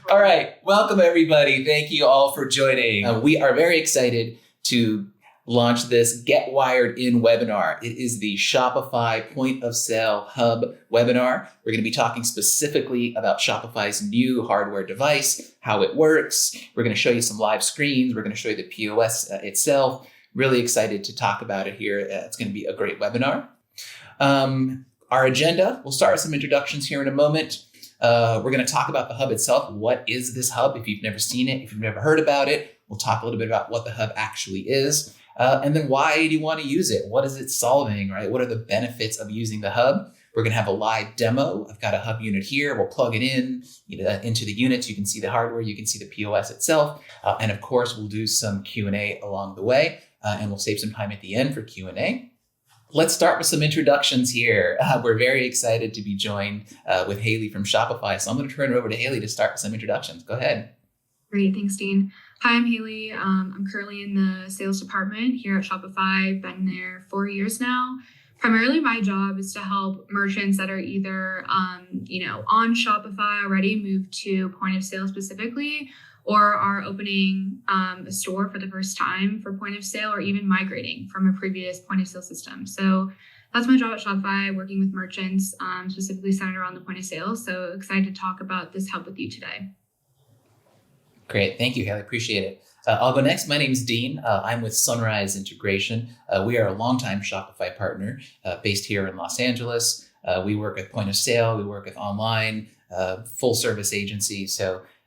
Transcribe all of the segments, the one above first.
All right, welcome everybody. Thank you all for joining. We are very excited to launch this Get Wired In webinar. It is the Shopify Point of Sale Hub webinar. We're going to be talking specifically about Shopify's new hardware device, how it works. We're going to show you some live screens. We're going to show you the POS itself. Really excited to talk about it here. It's going to be a great webinar. Our agenda, we'll start with some introductions here in a moment. We're going to talk about the hub itself. What is this hub? If you've never seen it, if you've never heard about it, we'll talk a little bit about what the hub actually is. And then why do you want to use it? What is it solving, right? What are the benefits of using the hub? We're going to have a live demo. I've got a hub unit here. We'll plug it in into the units. You can see the hardware. You can see the POS itself. And of course, we'll do some Q&A along the way. And we'll save some time at the end for Q&A. Let's start with some introductions here. We're very excited to be joined with Haley from Shopify. So I'm going to turn it over to Haley to start with some introductions. Go ahead. Great. Thanks, Dean. Hi, I'm Haley. I'm currently in the sales department here at Shopify. I've been there 4 years now. Primarily, my job is to help merchants that are either, on Shopify already, move to point of sale specifically, or are opening a store for the first time for point of sale, or even migrating from a previous point of sale system. So that's my job at Shopify, working with merchants, specifically centered around the point of sale. So excited to talk about this hub with you today. Great. Thank you, Haley. Appreciate it. I'll go next. My name is Dean. I'm with Sunrise Integration. We are a longtime Shopify partner based here in Los Angeles. We work with point of sale. We work with online, full service agency.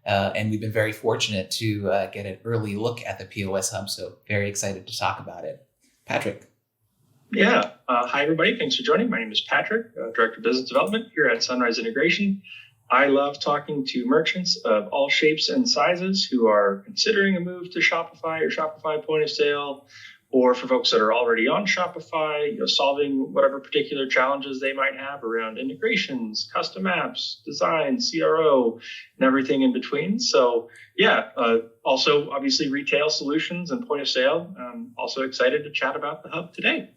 And we've been very fortunate to get an early look at the POS Hub. So very excited to talk about it. Patrick. Yeah. Hi, everybody. Thanks for joining. My name is Patrick, Director of Business Development here at Sunrise Integration. I love talking to merchants of all shapes and sizes who are considering a move to Shopify or Shopify point of sale, or for folks that are already on Shopify, solving whatever particular challenges they might have around integrations, custom apps, design, CRO, and everything in between. So also obviously retail solutions and point of sale. Also excited to chat about the hub today.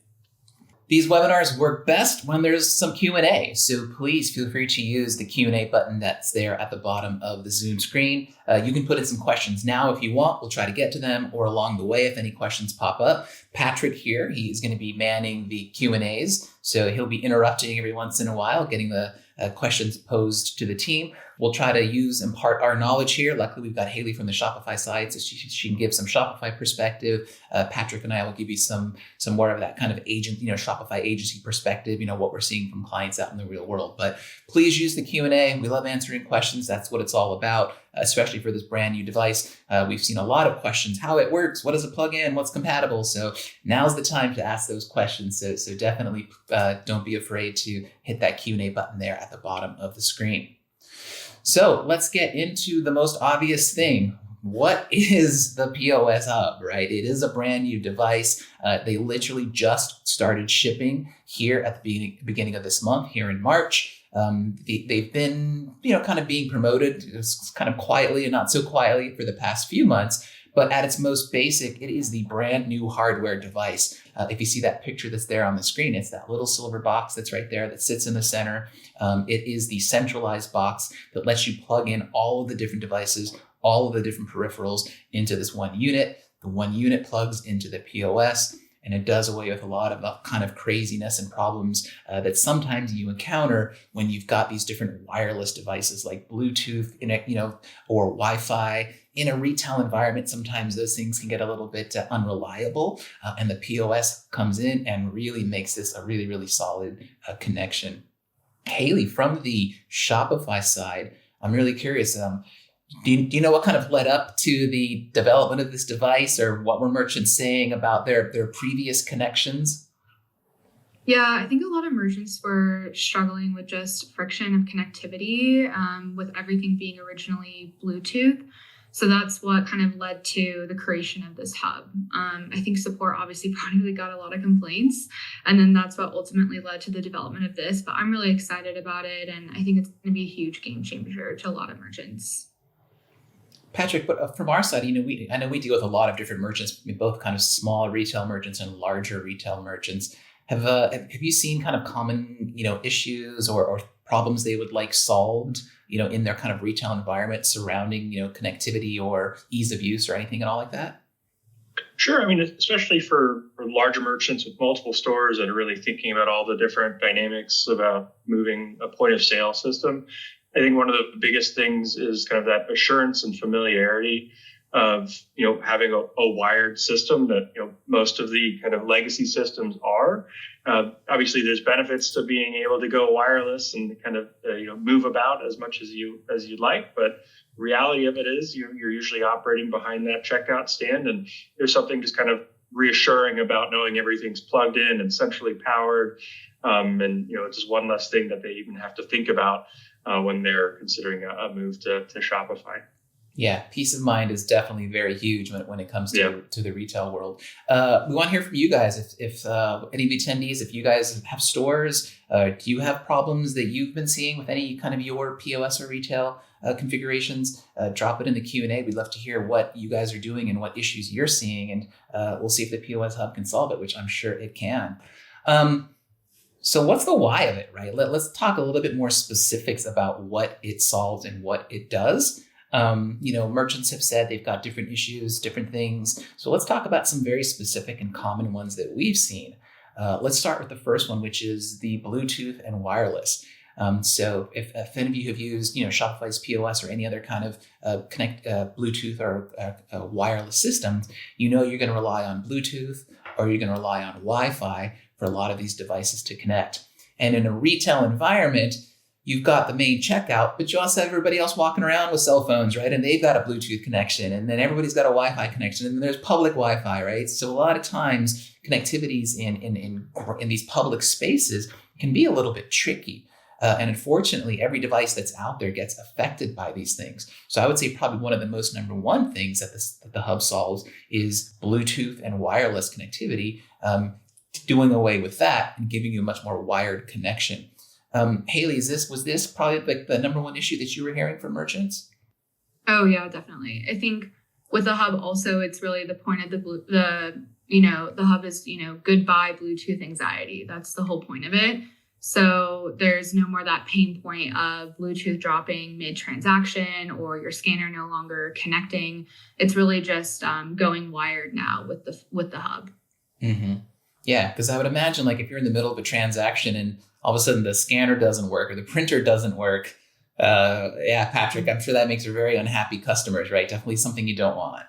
These webinars work best when there's some Q&A, so please feel free to use the Q&A button that's there at the bottom of the Zoom screen. You can put in some questions now if you want. We'll try to get to them, or along the way if any questions pop up. Patrick here, he's going to be manning the Q&As, so he'll be interrupting every once in a while, getting the questions posed to the team. We'll try to impart our knowledge here. Luckily, we've got Haley from the Shopify side, so she can give some Shopify perspective. Patrick and I will give you some more of that kind of Shopify agency perspective, what we're seeing from clients out in the real world. But please use the Q&A. We love answering questions. That's what it's all about, especially for this brand new device. We've seen a lot of questions, how it works, what does it plug in, what's compatible. So now's the time to ask those questions. So definitely don't be afraid to hit that Q&A button there at the bottom of the screen. So let's get into the most obvious thing. What is the POS Hub, right? It is a brand new device. They literally just started shipping here at the beginning of this month, here in March. They've been, kind of being promoted kind of quietly and not so quietly for the past few months. But at its most basic, it is the brand new hardware device. If you see that picture that's there on the screen, it's that little silver box that's right there that sits in the center. It is the centralized box that lets you plug in all of the different devices, all of the different peripherals into this one unit. The one unit plugs into the POS, and it does away with a lot of the kind of craziness and problems that sometimes you encounter when you've got these different wireless devices like Bluetooth, or Wi-Fi. In a retail environment, sometimes those things can get a little bit unreliable, and the POS comes in and really makes this a really, really solid connection. Haley, from the Shopify side, I'm really curious. Do you know what kind of led up to the development of this device, or what were merchants saying about their previous connections? Yeah, I think a lot of merchants were struggling with just friction of connectivity, with everything being originally Bluetooth. So that's what kind of led to the creation of this hub. I think support obviously probably got a lot of complaints, and then that's what ultimately led to the development of this. But I'm really excited about it, and I think it's going to be a huge game changer to a lot of merchants. Patrick, but from our side, I know we deal with a lot of different merchants, both kind of small retail merchants and larger retail merchants. Have you seen kind of common, issues or problems they would like solved, in their kind of retail environment surrounding, connectivity or ease of use or anything at all like that? Sure. I mean, especially for larger merchants with multiple stores that are really thinking about all the different dynamics about moving a point of sale system. I think one of the biggest things is kind of that assurance and familiarity of, having a wired system that, most of the kind of legacy systems are. Obviously, there's benefits to being able to go wireless and kind of, move about as much as you'd like. But the reality of it is you're usually operating behind that checkout stand, and there's something just kind of reassuring about knowing everything's plugged in and centrally powered. And, it's just one less thing that they even have to think about when they're considering a move to Shopify. Yeah, peace of mind is definitely very huge when it comes to the retail world. We want to hear from you guys. If any of the attendees, if you guys have stores, do you have problems that you've been seeing with any kind of your POS or retail configurations? Drop it in the Q&A. We'd love to hear what you guys are doing and what issues you're seeing, and we'll see if the POS Hub can solve it, which I'm sure it can. So what's the why of it, right? Let's talk a little bit more specifics about what it solves and what it does. Merchants have said they've got different issues, different things. So let's talk about some very specific and common ones that we've seen. Let's start with the first one, which is the Bluetooth and wireless. So if any of you have used, Shopify's POS or any other kind of Bluetooth or wireless system, you're going to rely on Bluetooth or you're going to rely on Wi-Fi for a lot of these devices to connect. And in a retail environment, you've got the main checkout, but you also have everybody else walking around with cell phones, right? And they've got a Bluetooth connection, and then everybody's got a Wi-Fi connection, and then there's public Wi-Fi, right? So a lot of times connectivities in these public spaces can be a little bit tricky. And unfortunately, every device that's out there gets affected by these things. So I would say probably one of the most number one things that the Hub solves is Bluetooth and wireless connectivity, doing away with that and giving you a much more wired connection. Haley, was this probably like the number one issue that you were hearing from merchants? Oh yeah, definitely. I think with the Hub also, it's really the point of the Hub is, goodbye Bluetooth anxiety. That's the whole point of it. So there's no more that pain point of Bluetooth dropping mid-transaction or your scanner no longer connecting. It's really just going wired now with the Hub. Mm-hmm. Yeah, because I would imagine like if you're in the middle of a transaction and all of a sudden the scanner doesn't work or the printer doesn't work, Patrick, I'm sure that makes for very unhappy customers, right? Definitely something you don't want.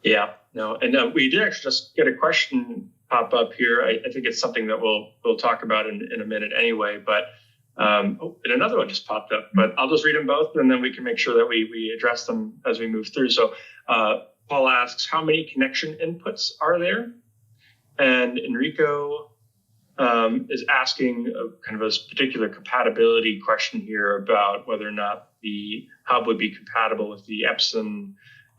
Yeah, no, and we did actually just get a question pop up here. I think it's something that we'll talk about in a minute anyway, but and another one just popped up, but I'll just read them both and then we can make sure that we address them as we move through. So Paul asks, how many connection inputs are there? And Enrico is asking kind of a particular compatibility question here about whether or not the Hub would be compatible with the Epson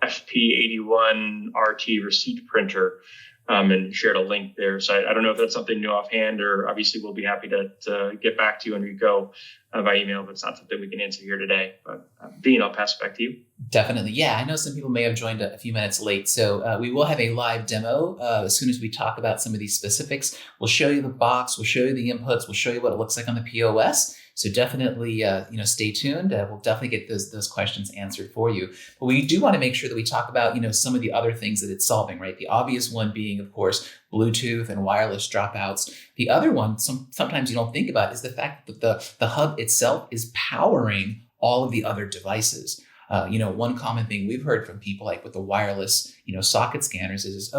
FP81 RT receipt printer, and shared a link there. So I don't know if that's something new offhand, or obviously we'll be happy to get back to you, Enrico, by email, but it's not something we can answer here today. But Dean, I'll pass it back to you. Definitely. Yeah, I know some people may have joined a few minutes late. So we will have a live demo as soon as we talk about some of these specifics. We'll show you the box, we'll show you the inputs, we'll show you what it looks like on the POS. So definitely, stay tuned. We'll definitely get those questions answered for you. But we do want to make sure that we talk about, some of the other things that it's solving, right? The obvious one being, of course, Bluetooth and wireless dropouts. The other one, sometimes you don't think about, is the fact that the Hub itself is powering all of the other devices. One common thing we've heard from people like with the wireless, socket scanners is,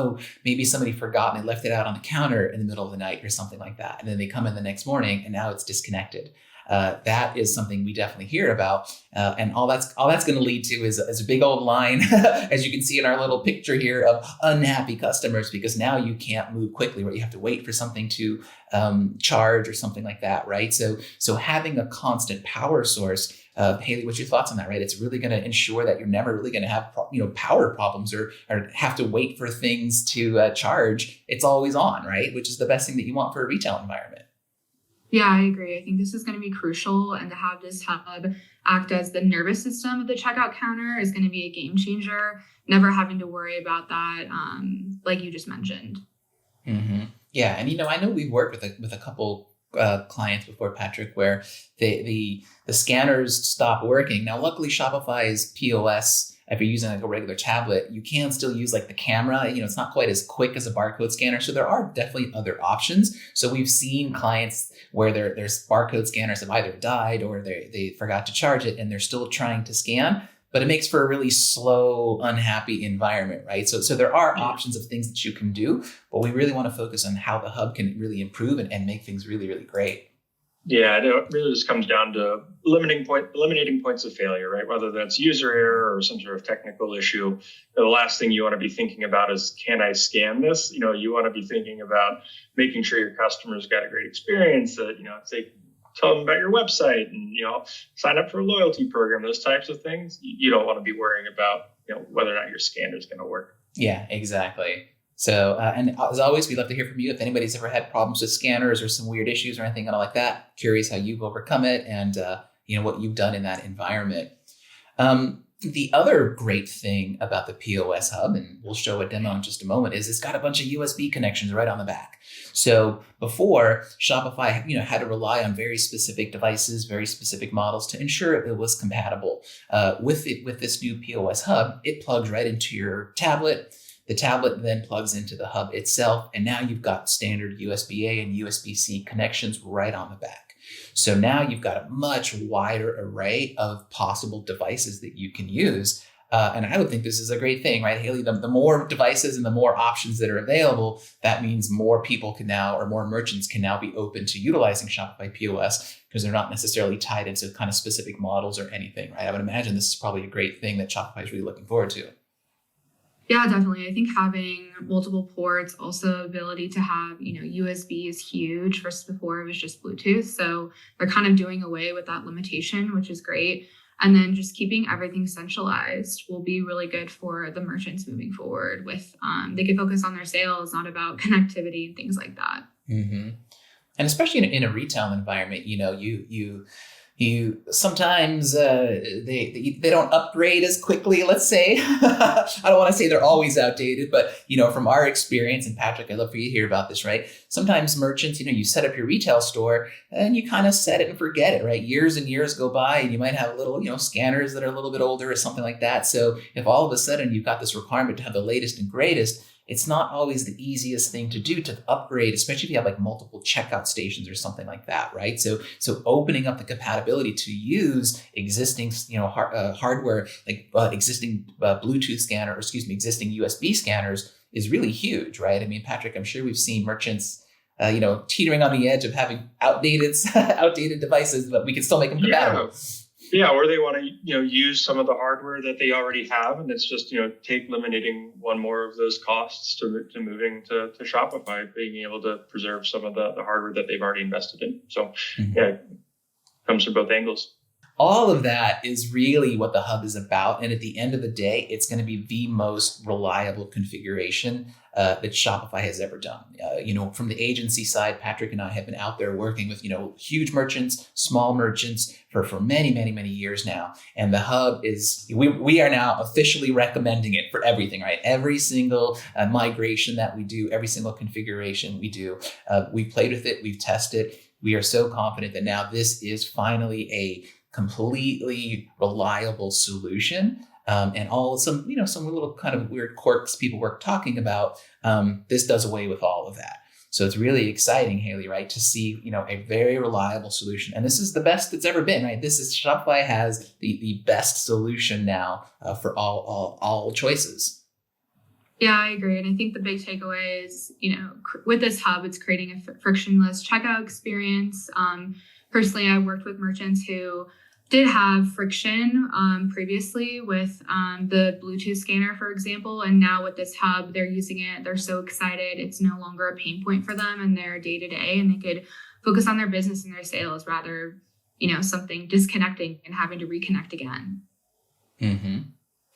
maybe somebody forgot and they left it out on the counter in the middle of the night or something like that. And then they come in the next morning and now it's disconnected. That is something we definitely hear about. And all that's going to lead to is a big old line, as you can see in our little picture here, of unhappy customers, because now you can't move quickly, or you have to wait for something to charge or something like that, right? So having a constant power source, Haley, what's your thoughts on that, right? It's really going to ensure that you're never really going to have power problems or have to wait for things to charge. It's always on, right? Which is the best thing that you want for a retail environment. Yeah, I agree. I think this is going to be crucial, and to have this Hub act as the nervous system of the checkout counter is going to be a game changer. Never having to worry about that, like you just mentioned. Mm-hmm. Yeah, and I know we've worked with a couple clients before, Patrick, where the scanners stop working. Now, luckily, Shopify's POS, if you're using like a regular tablet, you can still use like the camera. It's not quite as quick as a barcode scanner. So there are definitely other options. So we've seen clients where there's barcode scanners have either died or they forgot to charge it and they're still trying to scan. But it makes for a really slow, unhappy environment, right? So there are options of things that you can do, but we really want to focus on how the hub can really improve and make things really, really great. Yeah, it really just comes down to eliminating points of failure, right? Whether that's user error or some sort of technical issue. The last thing you want to be thinking about is, can I scan this? You want to be thinking about making sure your customers got a great experience, that, say, tell them about your website and, sign up for a loyalty program, those types of things. You don't want to be worrying about, whether or not your scanner is going to work. Yeah, exactly. So, and as always, we'd love to hear from you. If anybody's ever had problems with scanners or some weird issues or anything like that, curious how you've overcome it and, what you've done in that environment. The other great thing about the POS Hub, and we'll show a demo in just a moment, is it's got a bunch of USB connections right on the back. So before, Shopify, had to rely on very specific devices, very specific models to ensure it was compatible. With this new POS Hub, it plugs right into your tablet. The tablet then plugs into the hub itself, and now you've got standard USB-A and USB-C connections right on the back. So now you've got a much wider array of possible devices that you can use. And I would think this is a great thing, right, Haley? The more devices and the more options that are available, that means more people can now, or more merchants can now be open to utilizing Shopify POS because they're not necessarily tied into kind of specific models or anything, right? I would imagine this is probably a great thing that Shopify is really looking forward to. Yeah, definitely. I think having multiple ports, also ability to have, USB is huge versus before it was just Bluetooth. So they're kind of doing away with that limitation, which is great. And then just keeping everything centralized will be really good for the merchants moving forward with, they can focus on their sales, not about connectivity and things like that. Mm-hmm. And especially in a retail environment, you sometimes they don't upgrade as quickly, let's say. I don't want to say they're always outdated, but from our experience, and Patrick, I'd love for you to hear about this, right? Sometimes merchants, you set up your retail store and you kind of set it and forget it, right? Years and years go by and you might have little, scanners that are a little bit older or something like that. So if all of a sudden you've got this requirement to have the latest and greatest, it's not always the easiest thing to do to upgrade, especially if you have like multiple checkout stations or something like that, right? So opening up the compatibility to use existing, hardware, like existing Bluetooth scanner, existing USB scanners is really huge, right? I mean, Patrick, I'm sure we've seen merchants, teetering on the edge of having outdated devices, but we can still make them compatible. Yeah, or they want to, use some of the hardware that they already have, and it's just, eliminating one more of those costs to moving to Shopify, being able to preserve some of the hardware that they've already invested in. So, it comes from both angles. All of that is really what the hub is about. And at the end of the day, it's going to be the most reliable configuration that Shopify has ever done. From the agency side, Patrick and I have been out there working with, huge merchants, small merchants for many, many, many years now. And the hub is, we are now officially recommending it for everything, right? Every single migration that we do, every single configuration we do, we've played with it, we've tested. We are so confident that now this is finally a completely reliable solution, and some little kind of weird quirks people were talking about. This does away with all of that. So it's really exciting, Haley, right, to see a very reliable solution, and this is the best it's ever been, right? Shopify has the best solution now for all choices. Yeah, I agree. And I think the big takeaway is, with this hub, it's creating a frictionless checkout experience. Personally, I worked with merchants who did have friction previously with the Bluetooth scanner, for example. And now with this hub, they're using it. They're so excited. It's no longer a pain point for them in their day-to-day, and they could focus on their business and their sales rather, something disconnecting and having to reconnect again. Mm-hmm.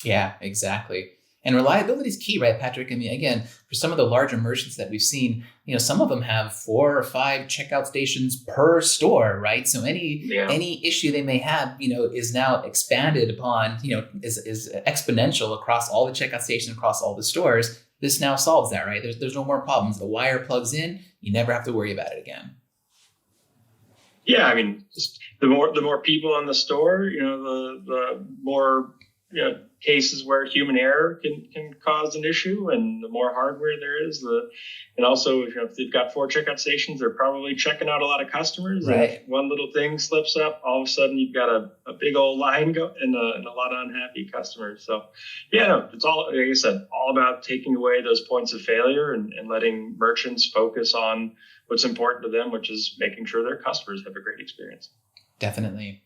Yeah, exactly. And reliability is key, right, Patrick? I mean, again, for some of the larger merchants that we've seen, some of them have 4 or 5 checkout stations per store, right? So any issue they may have, is now expanded upon, is exponential across all the checkout stations, across all the stores. This now solves that, right? There's no more problems. The wire plugs in, you never have to worry about it again. Yeah, I mean, just the more people in the store, the more cases where human error can cause an issue, and the more hardware there is, and also if they've got 4 checkout stations, they're probably checking out a lot of customers. Right. And if one little thing slips up, all of a sudden you've got a big old line go and a lot of unhappy customers. So yeah, no, it's all, like I said, all about taking away those points of failure and letting merchants focus on what's important to them, which is making sure their customers have a great experience. Definitely.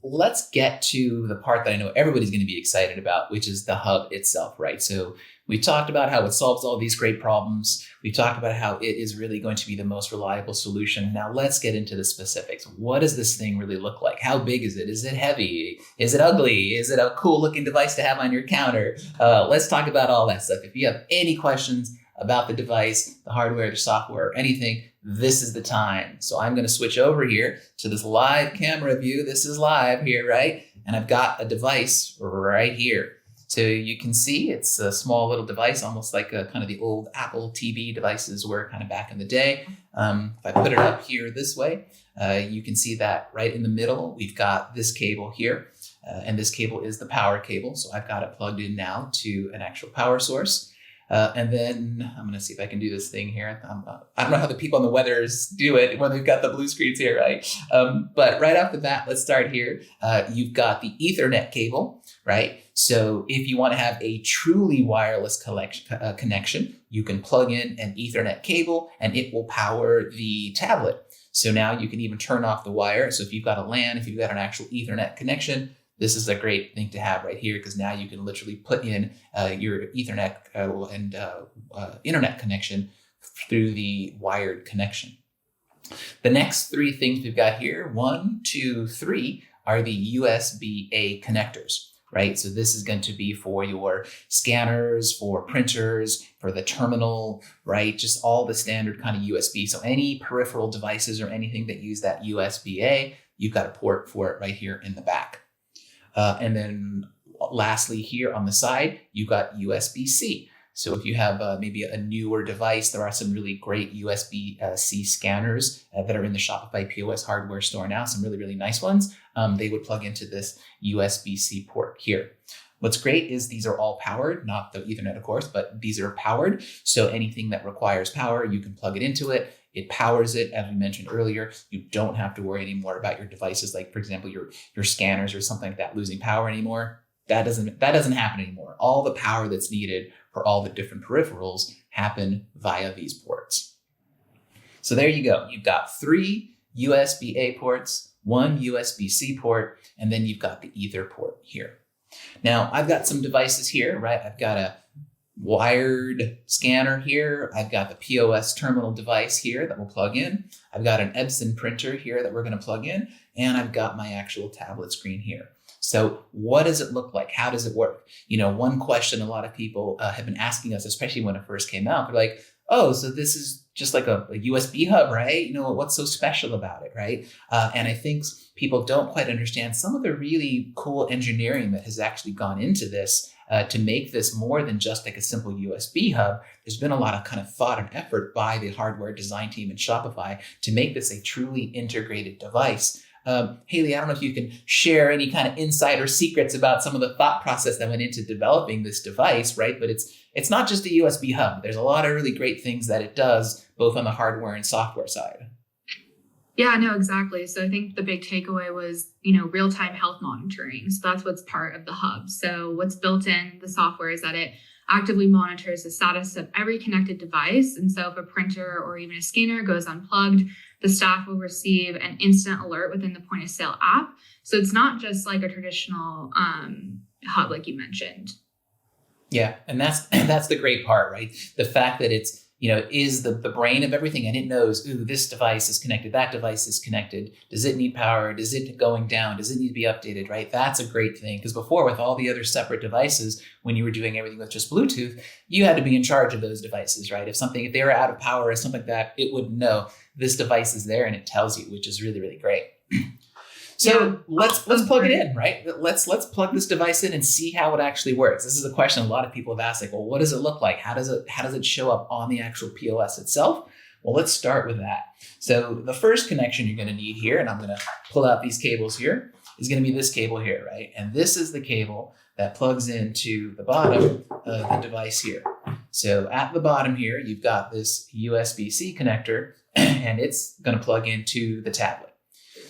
Let's get to the part that I know everybody's going to be excited about, which is the hub itself, right? So we talked about how it solves all these great problems. We talked about how it is really going to be the most reliable solution. Now let's get into the specifics. What does this thing really look like? How big is it? Is it heavy? Is it ugly? Is it a cool looking device to have on your counter? Let's talk about all that stuff. If you have any questions about the device, the hardware, the software, or anything, this is the time. So I'm going to switch over here to this live camera view. This is live here, right? And I've got a device right here. So you can see it's a small little device, almost like a kind of the old Apple TV devices were kind of back in the day. If I put it up here this way, you can see that right in the middle, we've got this cable here. And this cable is the power cable. So I've got it plugged in now to an actual power source. And then I'm going to see if I can do this thing here. I don't know how the people on the weathers do it when they've got the blue screens here, right? But right off the bat, let's start here. You've got the Ethernet cable, right? So if you want to have a truly wireless connection, you can plug in an Ethernet cable and it will power the tablet. So now you can even turn off the wire. So if you've got a LAN, if you've got an actual Ethernet connection, this is a great thing to have right here, because now you can literally put in your Ethernet and internet connection through the wired connection. The next 3 things we've got here, 1, 2, 3, are the USB-A connectors, right? So this is going to be for your scanners, for printers, for the terminal, right? Just all the standard kind of USB. So any peripheral devices or anything that use that USB-A, you've got a port for it right here in the back. And then lastly, here on the side, you've got USB-C. So if you have maybe a newer device, there are some really great USB-C scanners that are in the Shopify POS hardware store now, some really, really nice ones. They would plug into this USB-C port here. What's great is these are all powered, not the Ethernet, of course, but these are powered. So anything that requires power, you can plug it into it. It powers it, as we mentioned earlier. You don't have to worry anymore about your devices, like, for example, your scanners or something like that losing power anymore. That doesn't happen anymore. All the power that's needed for all the different peripherals happen via these ports. So there you go. You've got 3 USB-A ports, 1 USB-C port, and then you've got the Ether port here. Now, I've got some devices here, right? I've got a wired scanner here. I've got the POS terminal device here that will plug in. I've got an Epson printer here that we're going to plug in. And I've got my actual tablet screen here. So what does it look like? How does it work? One question a lot of people have been asking us, especially when it first came out, they're like, oh, so this is just like a USB hub, right? What's so special about it, right? And I think people don't quite understand some of the really cool engineering that has actually gone into this to make this more than just like a simple USB hub. There's been a lot of kind of thought and effort by the hardware design team in Shopify to make this a truly integrated device. Haley, I don't know if you can share any kind of insider secrets about some of the thought process that went into developing this device, right? But it's not just a USB hub. There's a lot of really great things that it does, both on the hardware and software side. Yeah, no, exactly. So I think the big takeaway was, real-time health monitoring. So that's what's part of the hub. So what's built in the software is that it actively monitors the status of every connected device. And so if a printer or even a scanner goes unplugged, the staff will receive an instant alert within the point of sale app. So it's not just like a traditional hub, like you mentioned. Yeah, and that's the great part, right? The fact that it's is the brain of everything, and it knows, ooh, this device is connected, that device is connected. Does it need power? Does it going down? Does it need to be updated, right? That's a great thing, because before, with all the other separate devices, when you were doing everything with just Bluetooth, you had to be in charge of those devices, right? If they were out of power or something like that, it would know this device is there and it tells you, which is really, really great. So let's plug it in, right? Let's plug this device in and see how it actually works. This is a question a lot of people have asked, like, well, what does it look like? How does it show up on the actual POS itself? Well, let's start with that. So the first connection you're going to need here, and I'm going to pull out these cables here, is going to be this cable here, right? And this is the cable that plugs into the bottom of the device here. So at the bottom here, you've got this USB-C connector, and it's going to plug into the tablet.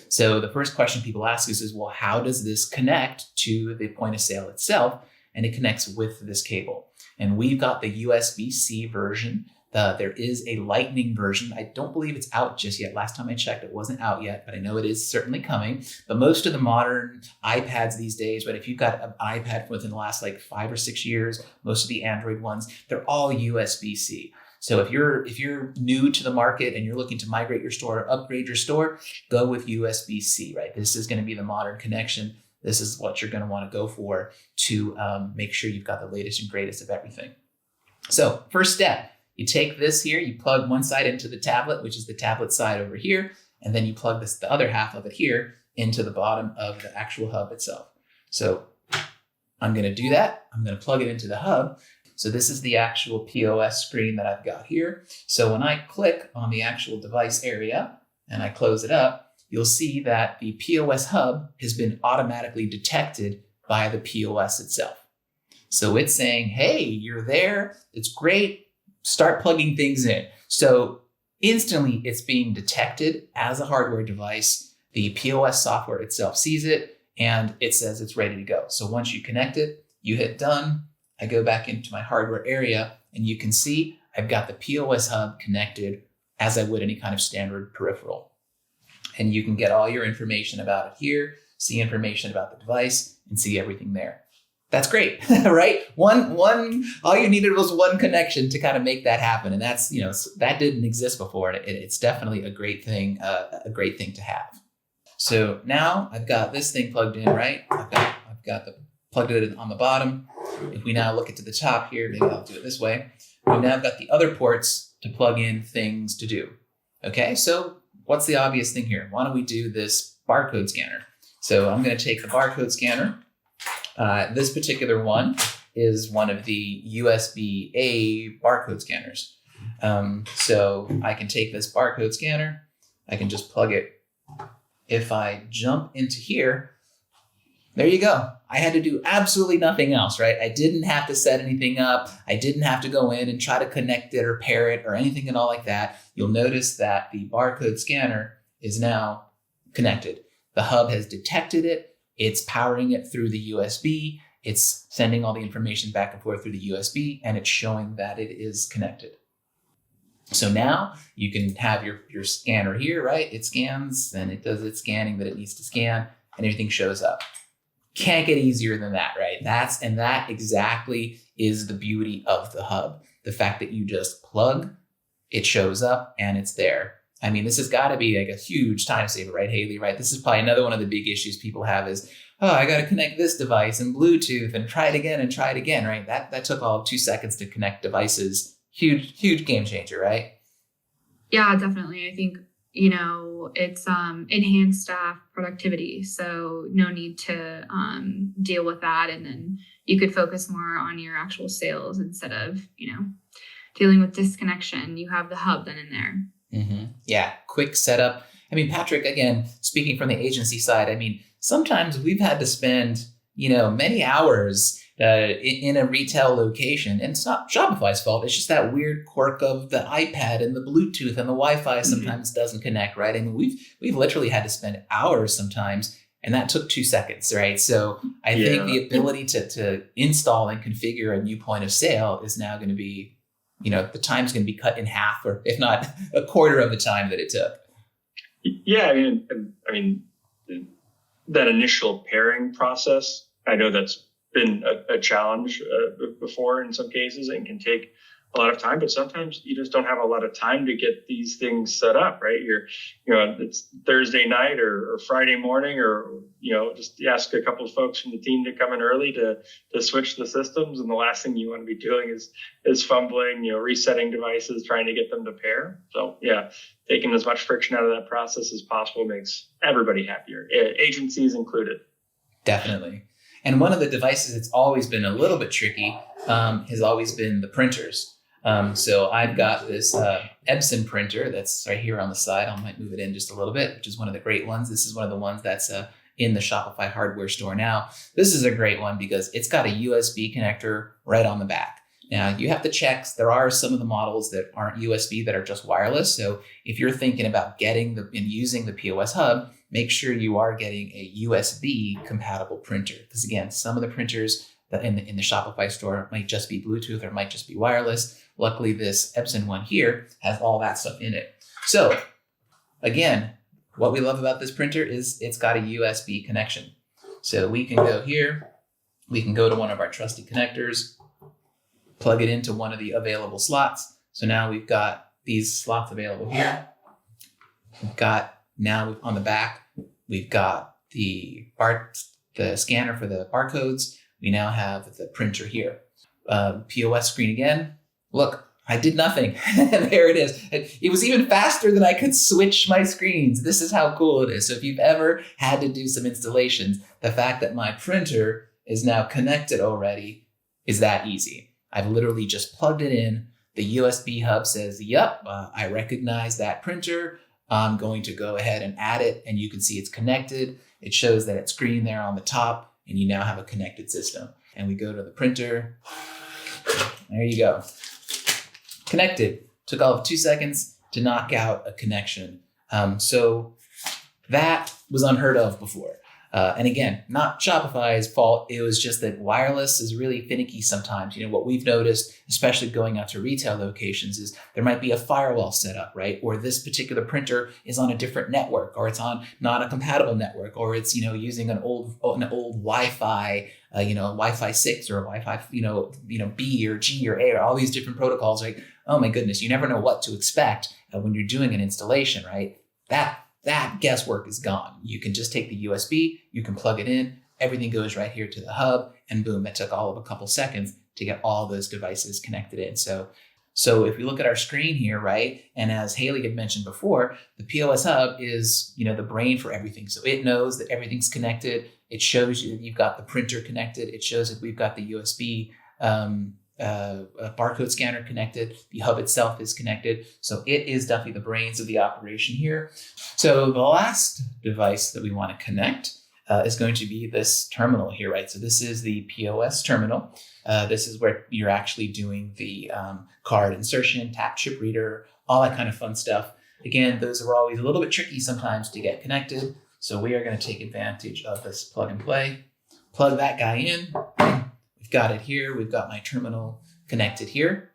So the first question people ask us is, well, how does this connect to the point of sale itself? And it connects with this cable. And we've got the USB-C version. There is a Lightning version. I don't believe it's out just yet. Last time I checked, it wasn't out yet, but I know it is certainly coming. But most of the modern iPads these days, but if you've got an iPad within the last like 5 or 6 years, most of the Android ones, they're all USB-C. So if you're new to the market and you're looking to migrate your store or upgrade your store, go with USB-C, right? This is going to be the modern connection. This is what you're going to want to go for to make sure you've got the latest and greatest of everything. So first step, you take this here, you plug one side into the tablet, which is the tablet side over here, and then you plug the other half of it here into the bottom of the actual hub itself. So I'm going to do that. I'm going to plug it into the hub. So this is the actual POS screen that I've got here. So when I click on the actual device area and I close it up, you'll see that the POS hub has been automatically detected by the POS itself. So it's saying, hey, you're there. It's great. Start plugging things in. So instantly it's being detected as a hardware device. The POS software itself sees it and it says it's ready to go. So once you connect it, you hit done. I go back into my hardware area and you can see I've got the POS hub connected as I would any kind of standard peripheral. And you can get all your information about it here, see information about the device, and see everything there. That's great, right? All you needed was one connection to kind of make that happen. And that's, that didn't exist before. And it's definitely a great thing to have. So now I've got this thing plugged in, right? I've got plugged it in on the bottom. If we now look at to the top here, maybe I'll do it this way. We now got the other ports to plug in things to do. Okay, so what's the obvious thing here? Why don't we do this barcode scanner? So I'm going to take the barcode scanner. This particular one is one of the USB-A barcode scanners. So I can take this barcode scanner. I can just plug it. If I jump into here, there you go. I had to do absolutely nothing else, right? I didn't have to set anything up. I didn't have to go in and try to connect it or pair it or anything at all like that. You'll notice that the barcode scanner is now connected. The hub has detected it. It's powering it through the USB. It's sending all the information back and forth through the USB, and it's showing that it is connected. So now you can have your scanner here, right? It scans, and it does its scanning that it needs to scan, and everything shows up. Can't get easier than that, right? That exactly is the beauty of the hub. The fact that you just plug, it shows up, and it's there. I mean, this has got to be like a huge time saver, right, Haley, right? This is probably another one of the big issues people have is, oh, I got to connect this device and Bluetooth and try it again, right? That took all 2 seconds to connect devices. Huge game changer, right? Yeah, definitely. I think, it's enhanced staff productivity. So no need to deal with that. And then you could focus more on your actual sales instead of, dealing with disconnection. You have the hub then in there. Mm-hmm. Yeah, quick setup. I mean, Patrick, again, speaking from the agency side, I mean, sometimes we've had to spend, many hours in a retail location, and it's not Shopify's fault. It's just that weird quirk of the iPad and the Bluetooth and the Wi-Fi sometimes doesn't connect, right? I mean, we've literally had to spend hours sometimes, and that took 2 seconds, right? So I think the ability to install and configure a new point of sale is now going to be, the time's going to be cut in half, or if not a quarter of the time that it took. Yeah, I mean, that initial pairing process, I know that's been a challenge before in some cases and can take a lot of time, but sometimes you just don't have a lot of time to get these things set up, right? It's Thursday night or Friday morning, or, just ask a couple of folks from the team to come in early to switch the systems. And the last thing you want to be doing is fumbling, resetting devices, trying to get them to pair. So yeah, taking as much friction out of that process as possible makes everybody happier, agencies included. Definitely. And one of the devices that's always been a little bit tricky has always been the printers. So I've got this Epson printer that's right here on the side. I might move it in just a little bit, which is one of the great ones. This is one of the ones that's in the Shopify hardware store now. This is a great one because it's got a USB connector right on the back. Now you have to check. There are some of the models that aren't USB that are just wireless. So if you're thinking about getting and using the POS Hub, make sure you are getting a USB compatible printer. Because again, some of the printers that in the Shopify store might just be Bluetooth or might just be wireless. Luckily, this Epson one here has all that stuff in it. So again, what we love about this printer is it's got a USB connection. So we can go here, we can go to one of our trusty connectors, plug it into one of the available slots. So now we've got these slots available here. We've got now on the back, we've got the scanner for the barcodes. We now have the printer here. POS screen again. Look, I did nothing. There it is. It was even faster than I could switch my screens. This is how cool it is. So if you've ever had to do some installations, the fact that my printer is now connected already is that easy. I've literally just plugged it in. The USB hub says, yep, I recognize that printer. I'm going to go ahead and add it, and you can see it's connected. It shows that it's green there on the top, and you now have a connected system. And we go to the printer. There you go. Connected. Took all of 2 seconds to knock out a connection. So that was unheard of before. And again, not Shopify's fault. It was just that wireless is really finicky sometimes. What we've noticed, especially going out to retail locations, is there might be a firewall set up, right? Or this particular printer is on a different network, or it's on not a compatible network, or it's, using an old Wi-Fi, Wi-Fi 6 or Wi-Fi, B or G or A, or all these different protocols. Like, oh my goodness, you never know what to expect when you're doing an installation, right? That guesswork is gone. You can just take the USB, you can plug it in, everything goes right here to the hub, and boom, that took all of a couple seconds to get all those devices connected in. So if we look at our screen here, right, and as Haley had mentioned before, the POS Hub is, the brain for everything. So it knows that everything's connected. It shows you that you've got the printer connected. It shows that we've got the USB a barcode scanner connected. The hub itself is connected. So it is definitely the brains of the operation here. So the last device that we want to connect is going to be this terminal here, right? So this is the POS terminal. This is where you're actually doing the card insertion, tap chip reader, all that kind of fun stuff. Again, those are always a little bit tricky sometimes to get connected. So we are going to take advantage of this plug and play. Plug that guy in. We've got it here. We've got my terminal connected here.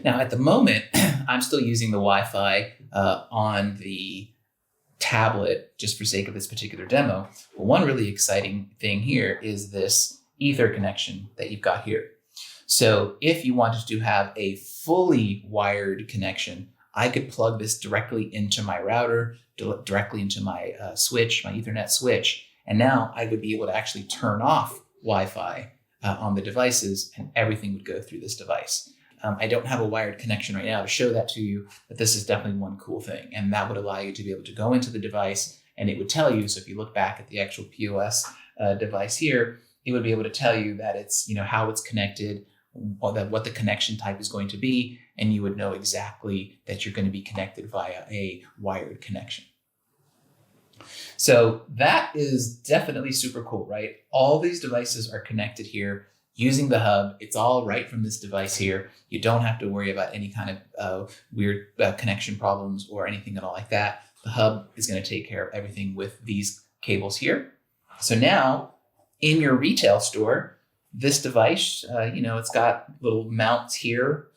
Now, at the moment, I'm still using the Wi-Fi on the tablet just for sake of this particular demo. But one really exciting thing here is this Ether connection that you've got here. So if you wanted to have a fully wired connection, I could plug this directly into my router, directly into my switch, my Ethernet switch. And now I would be able to actually turn off Wi-Fi on the devices, and everything would go through this device. I don't have a wired connection right now to show that to you, but this is definitely one cool thing. And that would allow you to be able to go into the device, and it would tell you, so if you look back at the actual POS device here, it would be able to tell you that it's, how it's connected, what the connection type is going to be, and you would know exactly that you're going to be connected via a wired connection. So that is definitely super cool, right? All these devices are connected here using the hub. It's all right from this device here. You don't have to worry about any kind of weird connection problems or anything at all like that. The hub is going to take care of everything with these cables here. So now in your retail store, this device, it's got little mounts here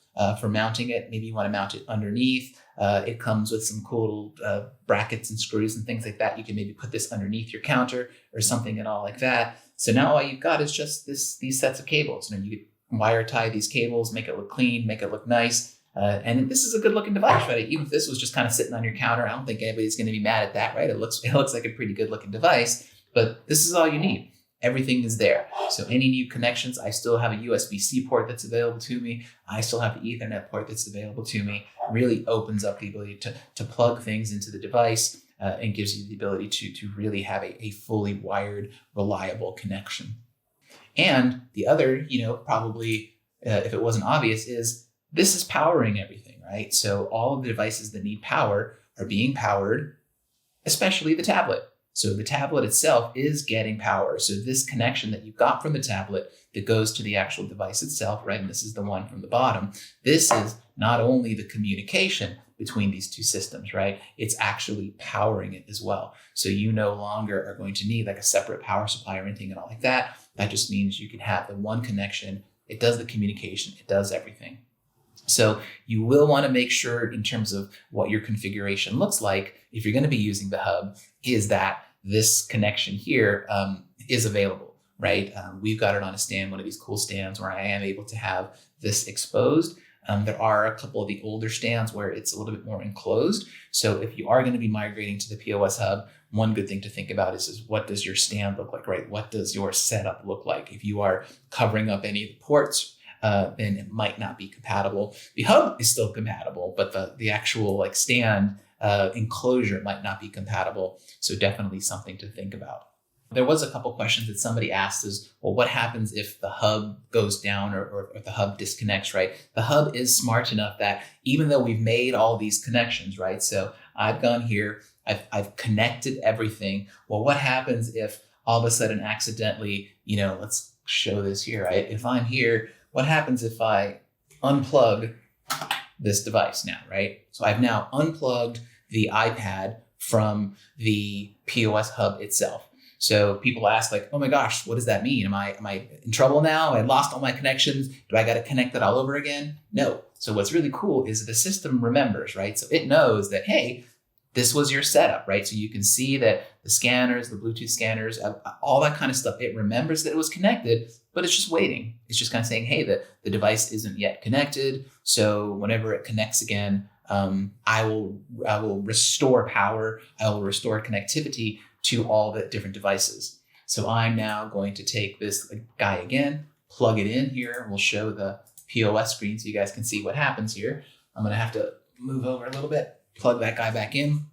for mounting it. Maybe you want to mount it underneath. It comes with some cool little brackets and screws and things like that. You can maybe put this underneath your counter or something and all like that. So now all you've got is just these sets of cables. You can wire tie these cables, make it look clean, make it look nice. And this is a good looking device, right? Even if this was just kind of sitting on your counter, I don't think anybody's going to be mad at that, right? It looks like a pretty good looking device, but this is all you need. Everything is there. So any new connections, I still have a USB-C port that's available to me. I still have the Ethernet port that's available to me. Really opens up the ability to plug things into the device and gives you the ability to really have a fully wired, reliable connection. And the other, probably if it wasn't obvious, is this is powering everything, right? So all of the devices that need power are being powered, especially the tablet. So the tablet itself is getting power. So this connection that you got from the tablet that goes to the actual device itself, right? And this is the one from the bottom. This is not only the communication between these two systems, right? It's actually powering it as well. So you no longer are going to need like a separate power supply or anything and all like that. That just means you can have the one connection. It does the communication. It does everything. So you will want to make sure in terms of what your configuration looks like, if you're going to be using the hub, is that this connection here is available, right? We've got it on a stand, one of these cool stands where I am able to have this exposed. There are a couple of the older stands where it's a little bit more enclosed. So if you are going to be migrating to the POS Hub, one good thing to think about is what does your stand look like, right? What does your setup look like? If you are covering up any of the ports, then it might not be compatible. The hub is still compatible, but the actual like stand enclosure might not be compatible. So definitely something to think about. There was a couple questions that somebody asked is, well, what happens if the hub goes down or the hub disconnects, right? The hub is smart enough that even though we've made all these connections, right? So I've gone here, I've connected everything. Well, what happens if all of a sudden accidentally, let's show this here, right? If I'm here, what happens if I unplug this device now, right? So I've now unplugged the iPad from the POS Hub itself. So people ask like, oh my gosh, what does that mean? Am I in trouble now? I lost all my connections. Do I got to connect it all over again? No. So what's really cool is the system remembers, right? So it knows that, hey, this was your setup, right? So you can see that the scanners, the Bluetooth scanners, all that kind of stuff, it remembers that it was connected, but it's just waiting. It's just kind of saying, hey, the device isn't yet connected. So whenever it connects again, I will restore power. I will restore connectivity to all the different devices. So I'm now going to take this guy again, plug it in here. We'll show the POS screen so you guys can see what happens here. I'm going to have to move over a little bit, plug that guy back in.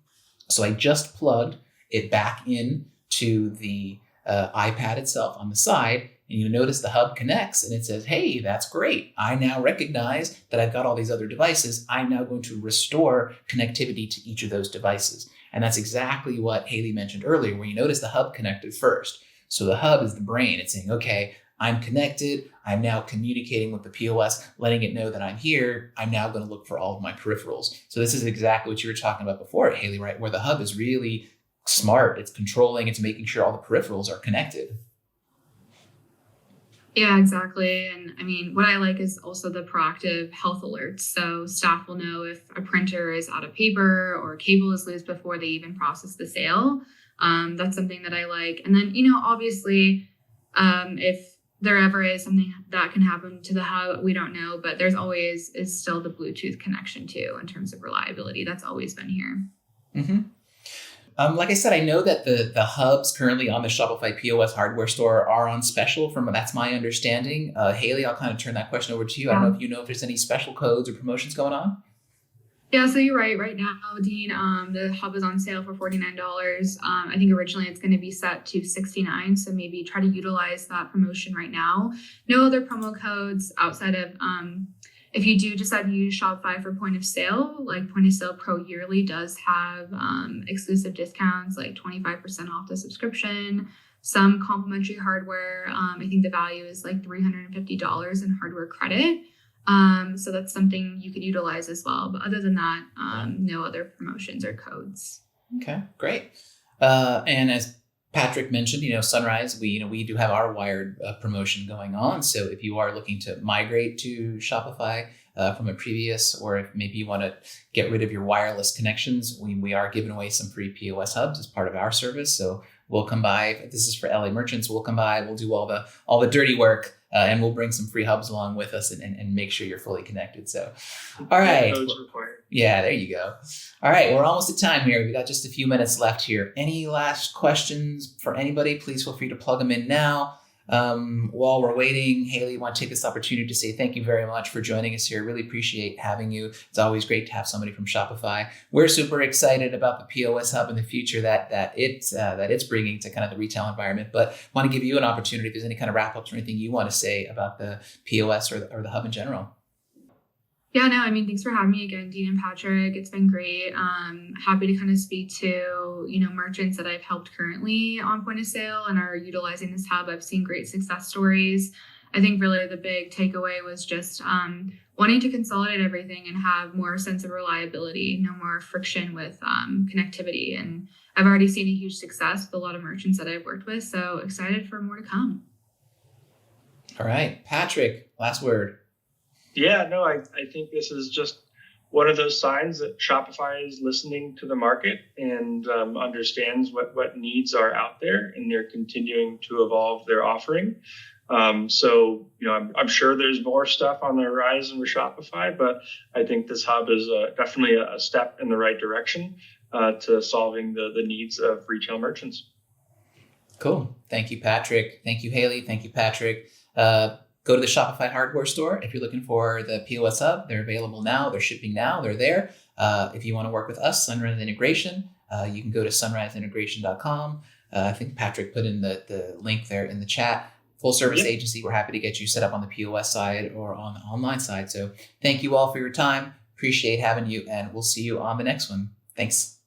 So I just plugged it back in to the iPad itself on the side. And you notice the hub connects and it says, hey, that's great. I now recognize that I've got all these other devices. I'm now going to restore connectivity to each of those devices. And that's exactly what Haley mentioned earlier, where you notice the hub connected first. So the hub is the brain. It's saying, okay, I'm connected. I'm now communicating with the POS, letting it know that I'm here. I'm now going to look for all of my peripherals. So this is exactly what you were talking about before, Haley, right? Where the hub is really smart. It's controlling, it's making sure all the peripherals are connected. Yeah, exactly. And I mean, what I like is also the proactive health alerts. So staff will know if a printer is out of paper or a cable is loose before they even process the sale. That's something that I like. And then, obviously, if there ever is something that can happen to the hub, we don't know, but there's always is still the Bluetooth connection too, in terms of reliability. That's always been here. Mm-hmm. Like I said, I know that the hubs currently on the Shopify POS hardware store are on special. That's my understanding. Haley, I'll kind of turn that question over to you. I don't know if you know if there's any special codes or promotions going on. Yeah, so you're right. Right now, Dean, the hub is on sale for $49. I think originally it's going to be set to $69. So maybe try to utilize that promotion right now. No other promo codes outside of if you do decide to use Shopify for point of sale, like Point of Sale Pro Yearly does have exclusive discounts, like 25% off the subscription, some complimentary hardware. I think the value is like $350 in hardware credit. So that's something you could utilize as well. But other than that, no other promotions or codes. Okay, great. And as Patrick mentioned, Sunrise, we do have our wired promotion going on. So if you are looking to migrate to Shopify from a previous, or if maybe you want to get rid of your wireless connections, we are giving away some free POS hubs as part of our service. So we'll come by. This is for LA merchants. We'll come by. We'll do all the dirty work. And we'll bring some free hubs along with us and make sure you're fully connected. So, all right. Yeah, there you go. All right. We're almost at time here. We got just a few minutes left here. Any last questions for anybody? Please feel free to plug them in now. While we're waiting, Haley, I want to take this opportunity to say thank you very much for joining us here. Really appreciate having you. It's always great to have somebody from Shopify. We're super excited about the POS Hub in the future that it's bringing to kind of the retail environment. But want to give you an opportunity if there's any kind of wrap ups or anything you want to say about the POS or the Hub in general. Yeah, no, I mean, thanks for having me again, Dean and Patrick. It's been great. Happy to kind of speak to, merchants that I've helped currently on point of sale and are utilizing this hub. I've seen great success stories. I think really the big takeaway was just wanting to consolidate everything and have more sense of reliability, no more friction with connectivity. And I've already seen a huge success with a lot of merchants that I've worked with. So excited for more to come. All right, Patrick, last word. Yeah, no, I think this is just one of those signs that Shopify is listening to the market and understands what needs are out there, and they're continuing to evolve their offering. So, I'm sure there's more stuff on the horizon with Shopify, but I think this hub is definitely a step in the right direction to solving the needs of retail merchants. Cool. Thank you, Patrick. Thank you, Haley. Thank you, Patrick. Go to the Shopify hardware store if you're looking for the POS Hub. They're available now. They're shipping now. They're there. If you want to work with us, Sunrise Integration, you can go to sunriseintegration.com. I think Patrick put in the link there in the chat. Full service agency. We're happy to get you set up on the POS side or on the online side. So thank you all for your time. Appreciate having you, and we'll see you on the next one. Thanks.